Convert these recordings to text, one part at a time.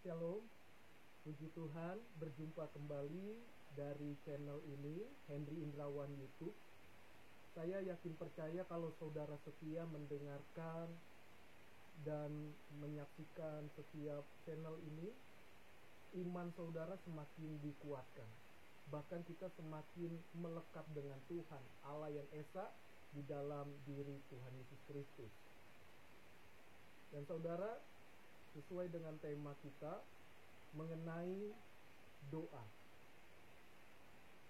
Shalom, puji Tuhan, berjumpa kembali dari channel ini, Henry Indrawan YouTube. Saya yakin percaya kalau saudara setia mendengarkan dan menyaksikan setiap channel ini, iman saudara semakin dikuatkan. Bahkan kita semakin melekat dengan Tuhan, Allah yang Esa di dalam diri Tuhan Yesus Kristus. Dan saudara, sesuai dengan tema kita mengenai doa.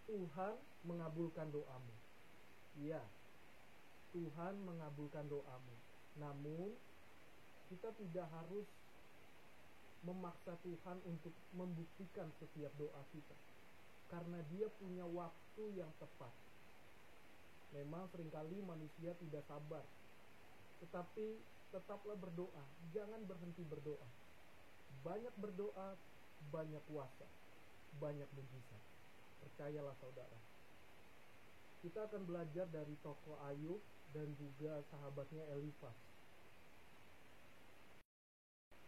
Tuhan mengabulkan doamu. Ya, Tuhan mengabulkan doamu. Namun, kita tidak harus memaksa Tuhan untuk membuktikan setiap doa kita. Karena Dia punya waktu yang tepat. Memang seringkali manusia tidak sabar. Tetapi tetaplah berdoa, jangan berhenti berdoa. Banyak berdoa, banyak kuasa, banyak mujizat. Percayalah saudara. Kita akan belajar dari tokoh Ayub dan juga sahabatnya Elifaz.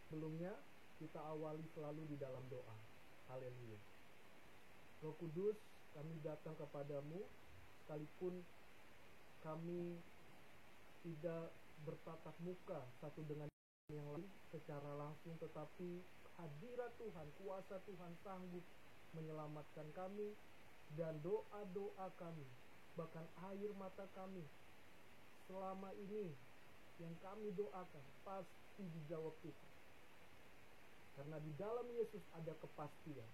Sebelumnya, kita awali selalu di dalam doa. Haleluya. Roh Kudus, kami datang kepadamu, sekalipun kami tidak bertatap muka satu dengan yang lain secara langsung, tetapi hadirat Tuhan, kuasa Tuhan sanggup menyelamatkan kami, dan doa-doa kami, bahkan air mata kami selama ini yang kami doakan pasti dijawab Tuhan. Karena di dalam Yesus ada kepastian,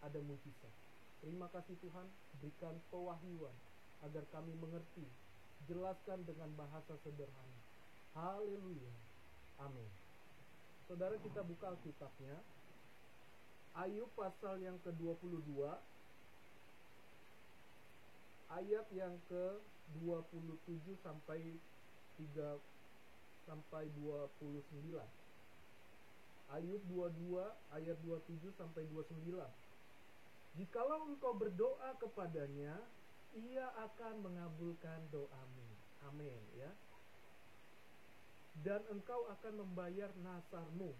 ada mujizat. Terima kasih Tuhan, berikan pewahyuan agar kami mengerti. Jelaskan dengan bahasa sederhana. Haleluya. Amin. Saudara, kita buka Alkitabnya. Ayub pasal yang ke-22 ayat yang ke-27 sampai 29. Ayub 22 ayat 27 sampai 29. Jikalau engkau berdoa kepadanya, Ia akan mengabulkan doamu. Amin ya. Dan engkau akan membayar nasarmu.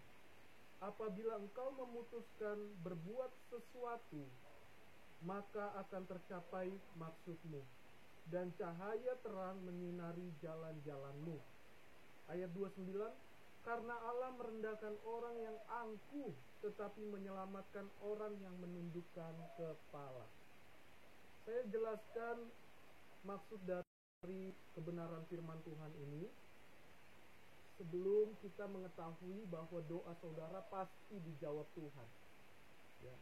Apabila engkau memutuskan berbuat sesuatu, maka akan tercapai maksudmu, dan cahaya terang menyinari jalan-jalanmu. Ayat 29, karena Allah merendahkan orang yang angkuh, tetapi menyelamatkan orang yang menundukkan kepala. Saya jelaskan maksud dari kebenaran firman Tuhan ini sebelum kita mengetahui bahwa doa saudara pasti dijawab Tuhan. Ya.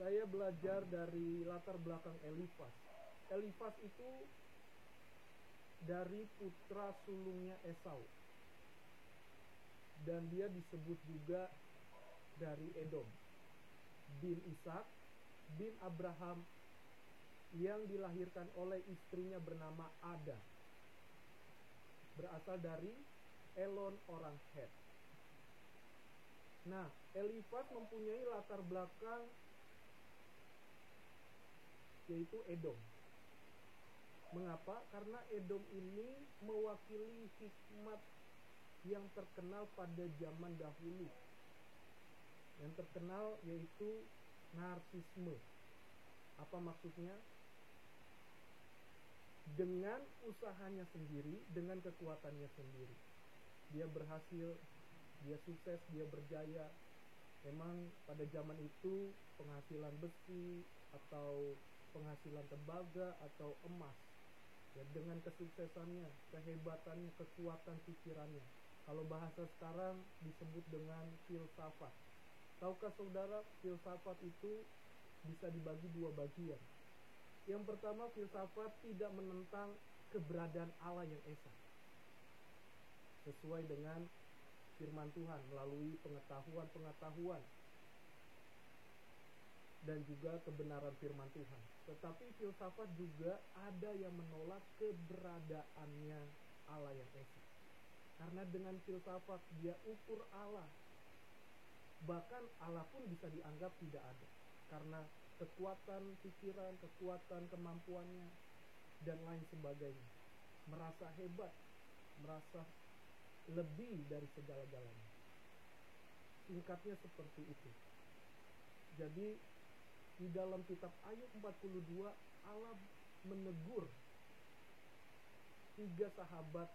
Saya belajar dari latar belakang Elifaz. Elifaz itu dari putra sulungnya Esau. Dan dia disebut juga dari Edom. Bin Ishak, bin Abraham, yang dilahirkan oleh istrinya bernama Ada, berasal dari Elon orang Het. Nah, Elifaz mempunyai latar belakang yaitu Edom. Mengapa? Karena Edom ini mewakili hikmat yang terkenal pada zaman dahulu. Yang terkenal yaitu narsisme. Apa maksudnya? Dengan usahanya sendiri, dengan kekuatannya sendiri, dia berhasil, dia sukses, dia berjaya. Memang pada zaman itu penghasilan besi atau penghasilan tembaga atau emas, ya, dengan kesuksesannya, kehebatannya, kekuatan pikirannya. Kalau bahasa sekarang disebut dengan filsafat. Tahukah saudara, filsafat itu bisa dibagi dua bagian. Yang pertama, filsafat tidak menentang keberadaan Allah yang Esa. Sesuai dengan firman Tuhan melalui pengetahuan dan juga kebenaran firman Tuhan. Tetapi filsafat juga ada yang menolak keberadaannya Allah yang Esa. Karena dengan filsafat dia ukur Allah. Bahkan Allah pun bisa dianggap tidak ada. Karena kekuatan pikiran, kekuatan kemampuannya, dan lain sebagainya. Merasa hebat, merasa lebih dari segala-galanya. Singkatnya seperti itu. Jadi di dalam kitab Ayub 42 Allah menegur 3 sahabat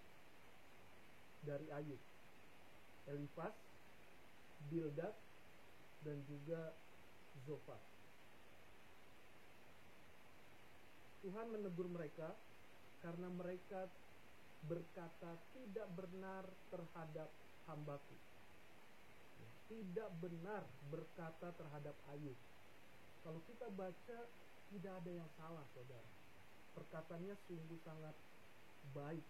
dari Ayub, Elifaz, Bildad, dan juga Zofar. Tuhan menegur mereka karena mereka berkata tidak benar terhadap hambaku. Tidak benar berkata terhadap Ayub. Kalau kita baca, tidak ada yang salah, saudara. Perkataannya sungguh sangat baik.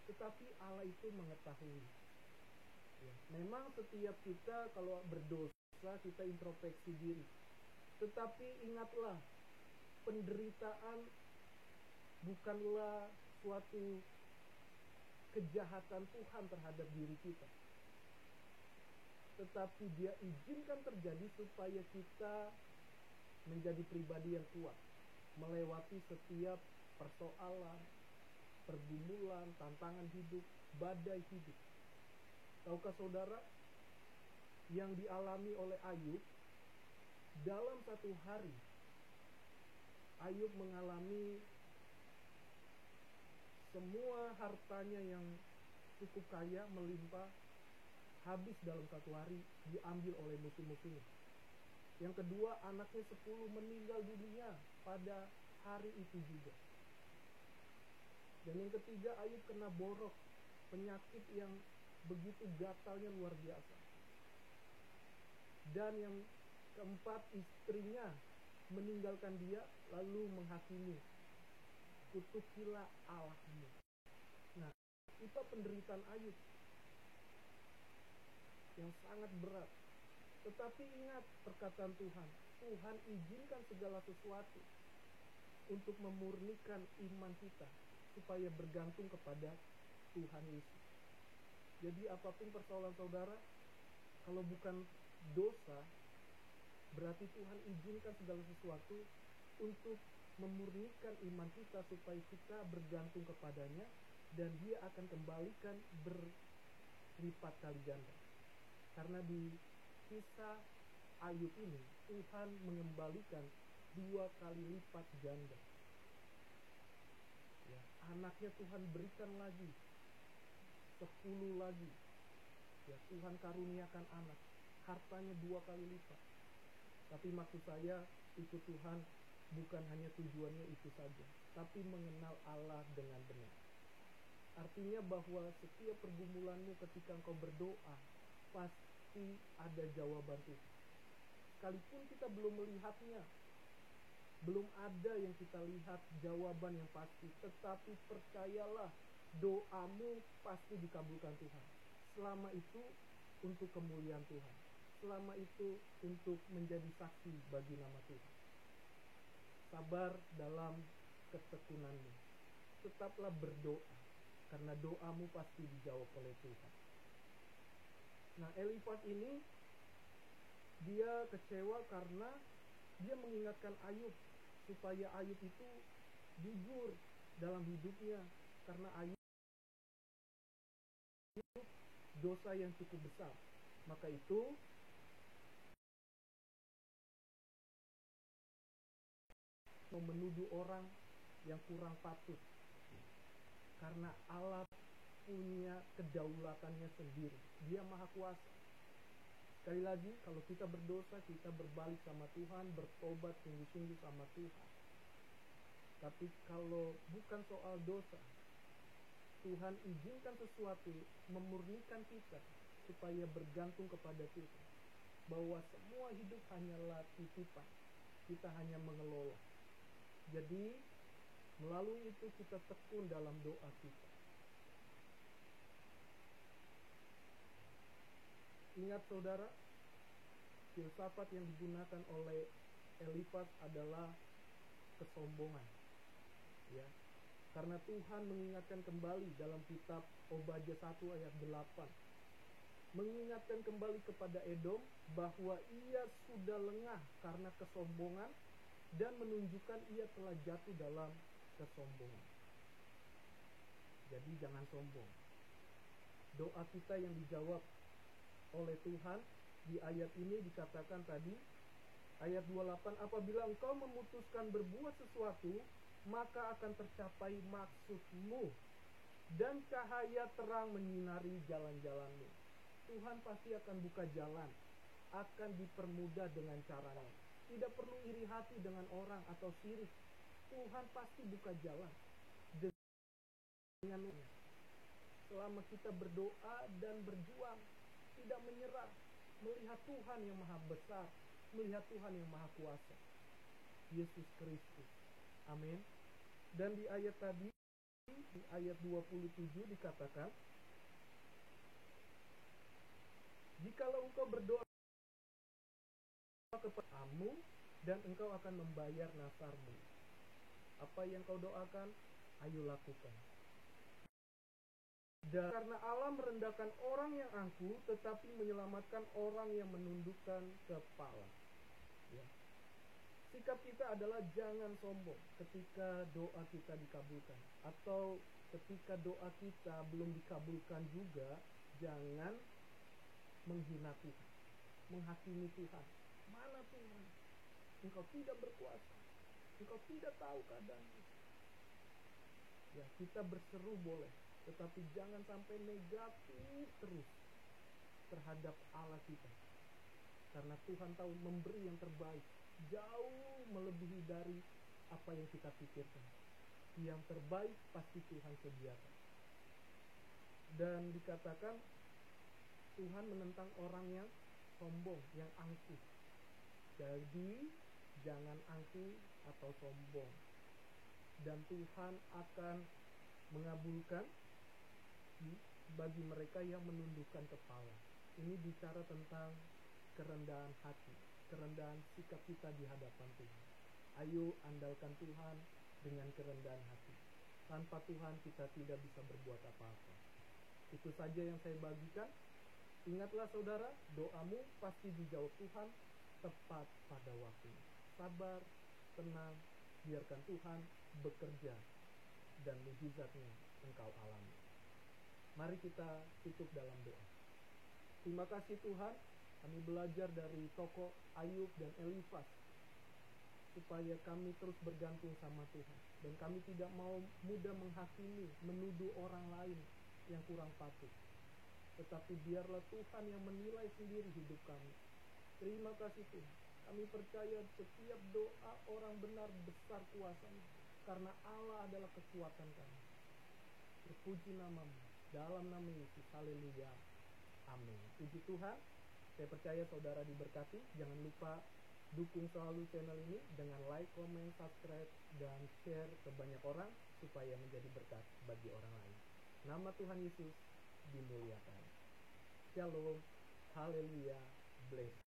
Tetapi Allah itu mengetahui. Ya, memang setiap kita kalau berdosa, kita introspeksi diri. Tetapi ingatlah, penderitaan bukanlah suatu kejahatan Tuhan terhadap diri kita. Tetapi Dia izinkan terjadi supaya kita menjadi pribadi yang kuat, melewati setiap persoalan, pergumulan, tantangan hidup, badai hidup. Tahukah saudara, yang dialami oleh Ayub, dalam satu hari Ayub mengalami semua hartanya yang cukup kaya melimpah, habis dalam satu hari, diambil oleh musuh-musuhnya. Yang kedua, anaknya 10 meninggal dunia pada hari itu juga. Dan yang ketiga, Ayub kena borok, penyakit yang begitu gatalnya luar biasa. Dan yang keempat, istrinya meninggalkan dia lalu menghakimi, kutukilah Allahmu. Nah, itu penderitaan Ayub yang sangat berat. Tetapi ingat perkataan Tuhan, Tuhan izinkan segala sesuatu untuk memurnikan iman kita supaya bergantung kepada Tuhan Yesus. Jadi apapun persoalan saudara, kalau bukan dosa, berarti Tuhan izinkan segala sesuatu untuk memurnikan iman kita supaya kita bergantung kepadanya, dan Dia akan kembalikan berlipat kali ganda. Karena di kisah Ayub ini Tuhan mengembalikan 2 kali lipat ganda. Ya, anaknya Tuhan berikan lagi 10 lagi. Ya, Tuhan karuniakan anak, hartanya 2 kali lipat. Tapi maksud saya, itu Tuhan bukan hanya tujuannya itu saja, tapi mengenal Allah dengan benar. Artinya bahwa setiap pergumulanmu ketika engkau berdoa, pasti ada jawaban Tuhan. Sekalipun kita belum melihatnya, belum ada yang kita lihat jawaban yang pasti, tetapi percayalah, doamu pasti dikabulkan Tuhan. Selama itu untuk kemuliaan Tuhan, selama itu untuk menjadi saksi bagi nama Tuhan. Sabar dalam ketekunanmu, tetaplah berdoa, karena doamu pasti dijawab oleh Tuhan. Nah, Elifaz ini dia kecewa karena dia mengingatkan Ayub supaya Ayub itu jujur dalam hidupnya, karena Ayub dosa yang cukup besar. Maka itu mau menuduh orang yang kurang patut, karena Allah punya kedaulatannya sendiri. Dia maha kuasa. Sekali lagi, kalau kita berdosa, kita berbalik sama Tuhan, bertobat sungguh-sungguh sama Tuhan. Tapi kalau bukan soal dosa, Tuhan izinkan sesuatu memurnikan kita supaya bergantung kepada Tuhan, bahwa semua hidup hanyalah titipan, kita hanya mengelola. Jadi melalui itu kita tekun dalam doa kita. Ingat saudara, filsafat yang digunakan oleh Elifaz adalah kesombongan. Ya. Karena Tuhan mengingatkan kembali dalam kitab Obadya 1 ayat 8. Mengingatkan kembali kepada Edom bahwa ia sudah lengah karena kesombongan, dan menunjukkan ia telah jatuh dalam kesombongan. Jadi jangan sombong. Doa kita yang dijawab oleh Tuhan Di ayat ini dikatakan tadi, ayat 28, apabila engkau memutuskan berbuat sesuatu, maka akan tercapai maksudmu, dan cahaya terang menyinari jalan-jalanmu. Tuhan pasti akan buka jalan, akan dipermudah dengan caranya. Tidak perlu iri hati dengan orang atau sirik. Tuhan pasti buka jalan dengan selama kita berdoa dan berjuang, tidak menyerah, melihat Tuhan yang maha besar, melihat Tuhan yang maha kuasa, Yesus Kristus. Amin. Dan di ayat tadi, di ayat 27 dikatakan, jikalau engkau berdoa kepadamu, dan engkau akan membayar nasarmu. Apa yang kau doakan, ayo lakukan. Dan karena Allah merendahkan orang yang angkuh, tetapi menyelamatkan orang yang menundukkan kepala. Ya. Sikap kita adalah jangan sombong ketika doa kita dikabulkan, atau ketika doa kita belum dikabulkan juga, jangan menghina Tuhan, menghakimi Tuhan. Mana Tuhan? Engkau tidak berkuasa, engkau tidak tahu keadaannya. Ya, kita berseru boleh, tetapi jangan sampai negatif terus terhadap Allah kita. Karena Tuhan tahu memberi yang terbaik, jauh melebihi dari apa yang kita pikirkan. Yang terbaik pasti Tuhan sediakan. Dan dikatakan Tuhan menentang orang yang sombong, yang angkuh. Jadi jangan angkuh atau sombong. Dan Tuhan akan mengabulkan bagi mereka yang menundukkan kepala. Ini bicara tentang kerendahan hati, kerendahan sikap kita di hadapan Tuhan. Ayo andalkan Tuhan dengan kerendahan hati. Tanpa Tuhan kita tidak bisa berbuat apa-apa. Itu saja yang saya bagikan. Ingatlah saudara, doamu pasti dijawab Tuhan tepat pada waktunya. Sabar, tenang, biarkan Tuhan bekerja dan mujizatnya engkau alami. Mari kita tutup dalam doa. Terima kasih Tuhan, kami belajar dari tokoh Ayub dan Elifas, supaya kami terus bergantung sama Tuhan. Dan kami tidak mau mudah menghakimi, menuduh orang lain yang kurang patuh. Tetapi biarlah Tuhan yang menilai sendiri hidup kami. Terima kasih Tuhan. Kami percaya setiap doa orang benar besar kuasanya, karena Allah adalah kekuatan kami. Terpuji namamu, dalam nama Yesus, haleluya, amin. Puji Tuhan. Saya percaya saudara diberkati. Jangan lupa dukung selalu channel ini dengan like, comment, subscribe, dan share ke banyak orang, supaya menjadi berkat bagi orang lain. Nama Tuhan Yesus dimuliakan. Shalom, haleluya, bless.